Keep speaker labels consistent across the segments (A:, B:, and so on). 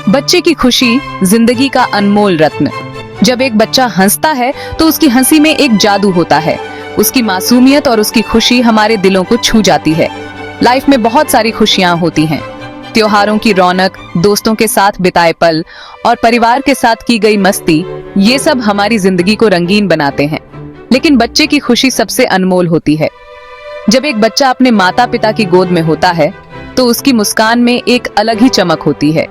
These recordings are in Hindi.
A: बच्चे की खुशी जिंदगी का अनमोल रत्न। जब एक बच्चा हंसता है तो उसकी हंसी में एक जादू होता है। उसकी मासूमियत और उसकी खुशी हमारे दिलों को छू जाती है। लाइफ में बहुत सारी खुशियां होती हैं। त्योहारों की रौनक, दोस्तों के साथ बिताए पल और परिवार के साथ की गई मस्ती, ये सब हमारी जिंदगी को रंगीन बनाते हैं। लेकिन बच्चे की खुशी सबसे अनमोल होती है। जब एक बच्चा अपने माता पिता की गोद में होता है तो उसकी मुस्कान में एक अलग ही चमक होती है।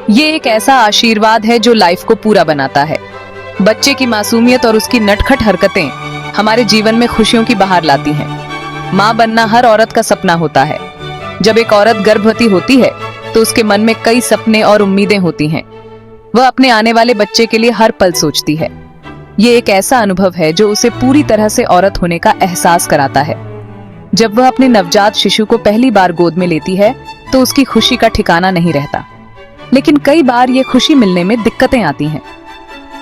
A: ये एक ऐसा आशीर्वाद है जो लाइफ को पूरा बनाता है। बच्चे की मासूमियत और उसकी नटखट हरकतें हमारे जीवन में खुशियों की बहार लाती हैं। माँ बनना हर औरत का सपना होता है। जब एक औरत गर्भवती होती है तो उसके मन में कई सपने और उम्मीदें होती हैं। वह अपने आने वाले बच्चे के लिए हर पल सोचती है। ये एक ऐसा अनुभव है जो उसे पूरी तरह से औरत होने का एहसास कराता है। जब वह अपने नवजात शिशु को पहली बार गोद में लेती है तो उसकी खुशी का ठिकाना नहीं रहता। लेकिन कई बार ये खुशी मिलने में दिक्कतें आती हैं।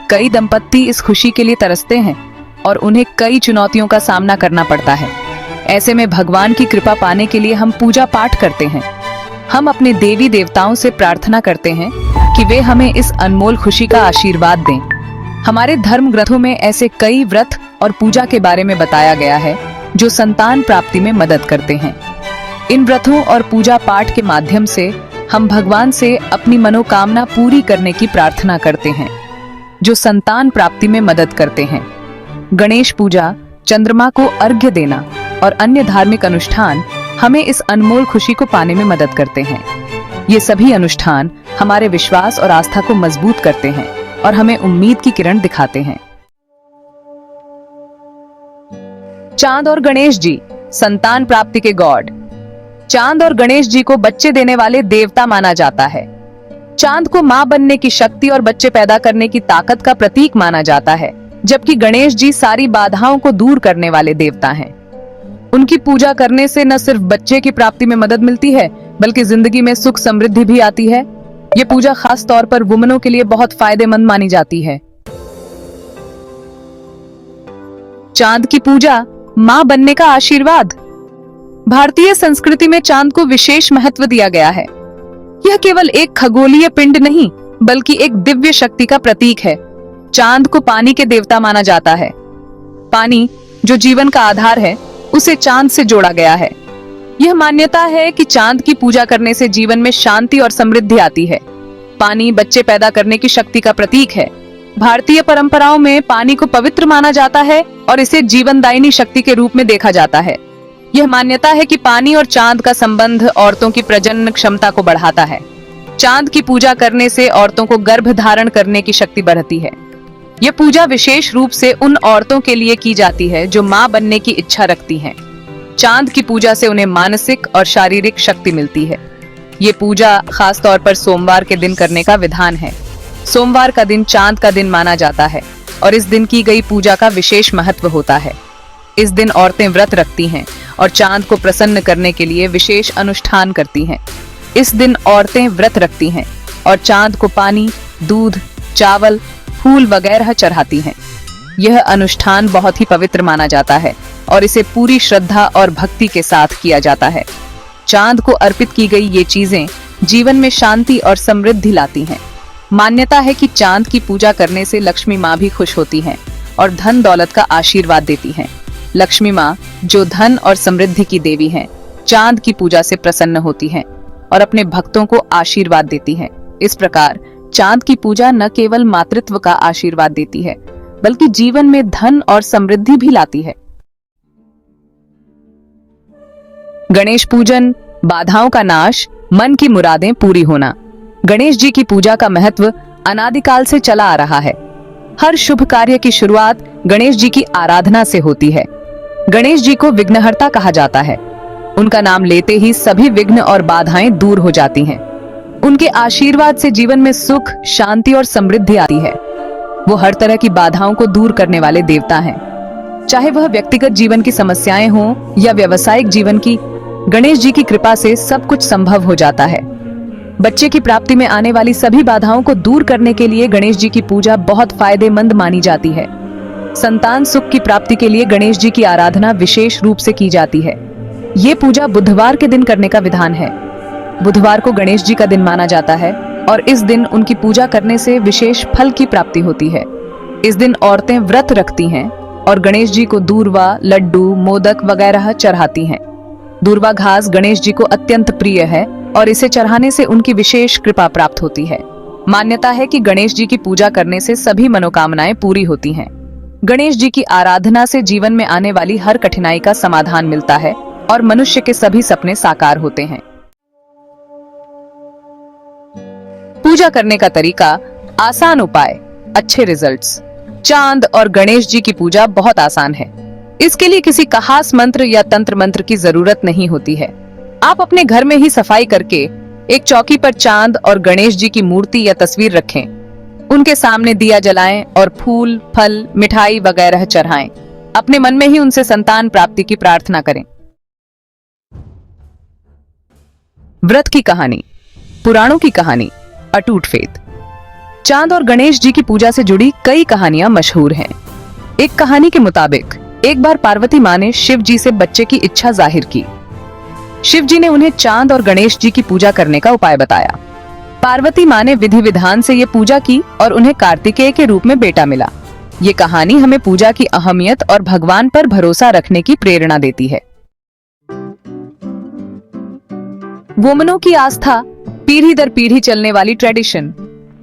A: कई दंपत्ति इस खुशी के लिए तरसते हैं और उन्हें कई चुनौतियों का सामना करना पड़ता है। ऐसे में भगवान की कृपा पाने के लिए हम पूजा पाठ करते हैं। हम अपने देवी देवताओं से प्रार्थना करते हैं कि वे हमें इस अनमोल खुशी का आशीर्वाद दें। हमारे धर्म ग्रंथों में ऐसे कई व्रत और पूजा के बारे में बताया गया है जो संतान प्राप्ति में मदद करते हैं। इन व्रतों और पूजा पाठ के माध्यम से हम भगवान से अपनी मनोकामना पूरी करने की प्रार्थना करते हैं, जो संतान प्राप्ति में मदद करते हैं। गणेश पूजा, चंद्रमा को अर्घ्य देना और अन्य धार्मिक अनुष्ठान हमें इस अनमोल खुशी को पाने में मदद करते हैं। ये सभी अनुष्ठान हमारे विश्वास और आस्था को मजबूत करते हैं और हमें उम्मीद की किरण दिखाते हैं। चांद और गणेश जी, संतान प्राप्ति के गॉड। चांद और गणेश जी को बच्चे देने वाले देवता माना जाता है। चांद को मां बनने की शक्ति और बच्चे पैदा करने की ताकत का प्रतीक माना जाता है, जबकि गणेश जी सारी बाधाओं को दूर करने वाले देवता हैं। उनकी पूजा करने से न सिर्फ बच्चे की प्राप्ति में मदद मिलती है, बल्कि जिंदगी में सुख समृद्धि भी आती है। ये पूजा खास तौर पर वुमनों के लिए बहुत फायदेमंद मानी जाती है। चांद की पूजा, मां बनने का आशीर्वाद। भारतीय संस्कृति में चांद को विशेष महत्व दिया गया है। यह केवल एक खगोलीय पिंड नहीं, बल्कि एक दिव्य शक्ति का प्रतीक है। चांद को पानी के देवता माना जाता है। पानी, जो जीवन का आधार है, उसे चांद से जोड़ा गया है। यह मान्यता है कि चांद की पूजा करने से जीवन में शांति और समृद्धि आती है। पानी बच्चे पैदा करने की शक्ति का प्रतीक है। भारतीय परंपराओं में पानी को पवित्र माना जाता है और इसे जीवनदायिनी शक्ति के रूप में देखा जाता है। यह मान्यता है कि पानी और चांद का संबंध औरतों की प्रजनन क्षमता को बढ़ाता है। चांद की पूजा करने से औरतों को गर्भ धारण करने की शक्ति बढ़ती है। यह पूजा विशेष रूप से उन औरतों के लिए की जाती है जो मां बनने की इच्छा रखती हैं। चांद की पूजा से उन्हें मानसिक और शारीरिक शक्ति मिलती है। ये पूजा खास तौर पर सोमवार के दिन करने का विधान है। सोमवार का दिन चांद का दिन माना जाता है और इस दिन की गई पूजा का विशेष महत्व होता है। इस दिन औरतें व्रत रखती हैं और चांद को प्रसन्न करने के लिए विशेष अनुष्ठान करती हैं। इस दिन औरतें व्रत रखती हैं और चांद को पानी, दूध, चावल, फूल वगैरह चढ़ाती हैं। यह अनुष्ठान बहुत ही पवित्र माना जाता है और इसे पूरी श्रद्धा और भक्ति के साथ किया जाता है। चांद को अर्पित की गई ये चीजें जीवन में शांति और समृद्धि लाती हैं। मान्यता है कि चांद की पूजा करने से लक्ष्मी माँ भी खुश होती हैं और धन दौलत का आशीर्वाद देती हैं। लक्ष्मी माँ, जो धन और समृद्धि की देवी हैं, चांद की पूजा से प्रसन्न होती हैं और अपने भक्तों को आशीर्वाद देती हैं। इस प्रकार चांद की पूजा न केवल मातृत्व का आशीर्वाद देती है, बल्कि जीवन में धन और समृद्धि भी लाती है। गणेश पूजन, बाधाओं का नाश, मन की मुरादें पूरी होना। गणेश जी की पूजा का महत्व अनादिकाल से चला आ रहा है। हर शुभ कार्य की शुरुआत गणेश जी की आराधना से होती है। गणेश जी को विघ्नहर्ता कहा जाता है। उनका नाम लेते ही सभी विघ्न और बाधाएं दूर हो जाती हैं। उनके आशीर्वाद से जीवन में सुख, शांति और समृद्धि आती है। वो हर तरह की बाधाओं को दूर करने वाले देवता हैं। चाहे वह व्यक्तिगत जीवन की समस्याएं हों या व्यावसायिक जीवन की, गणेश जी की कृपा से सब कुछ संभव हो जाता है। बच्चे की प्राप्ति में आने वाली सभी बाधाओं को दूर करने के लिए गणेश जी की पूजा बहुत फायदेमंद मानी जाती है। संतान सुख की प्राप्ति के लिए गणेश जी की आराधना विशेष रूप से की जाती है। ये पूजा बुधवार के दिन करने का विधान है। बुधवार को गणेश जी का दिन माना जाता है और इस दिन उनकी पूजा करने से विशेष फल की प्राप्ति होती है। इस दिन औरतें व्रत रखती हैं और गणेश जी को दूर्वा, लड्डू, मोदक वगैरह चढ़ाती हैं। दूर्वा घास गणेश जी को अत्यंत प्रिय है और इसे चढ़ाने से उनकी विशेष कृपा प्राप्त होती है। मान्यता है कि गणेश जी की पूजा करने से सभी मनोकामनाएं पूरी होती हैं। गणेश जी की आराधना से जीवन में आने वाली हर कठिनाई का समाधान मिलता है और मनुष्य के सभी सपने साकार होते हैं। पूजा करने का तरीका, आसान उपाय, अच्छे रिजल्ट्स। चांद और गणेश जी की पूजा बहुत आसान है। इसके लिए किसी खास मंत्र या तंत्र मंत्र की जरूरत नहीं होती है। आप अपने घर में ही सफाई करके एक चौकी पर चांद और गणेश जी की मूर्ति या तस्वीर रखें। उनके सामने दिया जलाएं और फूल, फल, मिठाई वगैरह चढ़ाएं। अपने मन में ही उनसे संतान प्राप्ति की प्रार्थना करें। व्रत की कहानी, पुराणों की कहानी, अटूट फेथ। चांद और गणेश जी की पूजा से जुड़ी कई कहानियां मशहूर हैं। एक कहानी के मुताबिक एक बार पार्वती माँ ने शिव जी से बच्चे की इच्छा जाहिर की। शिव जी ने उन्हें चांद और गणेश जी की पूजा करने का उपाय बताया। पार्वती माँ ने विधि विधान से ये पूजा की और उन्हें कार्तिकेय के रूप में बेटा मिला। ये कहानी हमें पूजा की अहमियत और भगवान पर भरोसा रखने की प्रेरणा देती है। वुमनों की आस्था, पीढ़ी दर पीढ़ी चलने वाली ट्रेडिशन।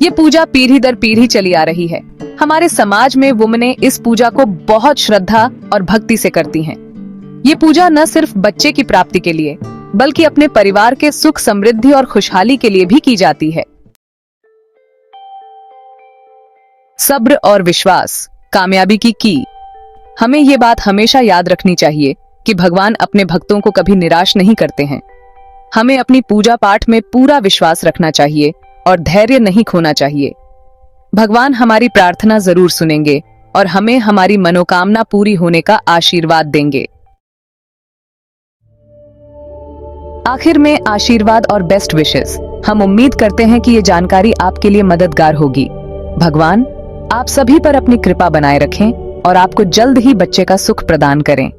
A: ये पूजा पीढ़ी दर पीढ़ी चली आ रही है। हमारे समाज में वुमनें इस पूजा को बहुत श्रद्धा और भक्ति से करती हैं। ये पूजा न सिर्फ बच्चे की प्राप्ति के लिए बल्कि अपने परिवार के सुख, समृद्धि और खुशहाली के लिए भी की जाती है। सब्र और विश्वास, कामयाबी की। हमें ये बात हमेशा याद रखनी चाहिए कि भगवान अपने भक्तों को कभी निराश नहीं करते हैं। हमें अपनी पूजा पाठ में पूरा विश्वास रखना चाहिए और धैर्य नहीं खोना चाहिए। भगवान हमारी प्रार्थना जरूर सुनेंगे और हमें हमारी मनोकामना पूरी होने का आशीर्वाद देंगे। आखिर में आशीर्वाद और बेस्ट विशेस। हम उम्मीद करते हैं कि ये जानकारी आपके लिए मददगार होगी। भगवान आप सभी पर अपनी कृपा बनाए रखें और आपको जल्द ही बच्चे का सुख प्रदान करें।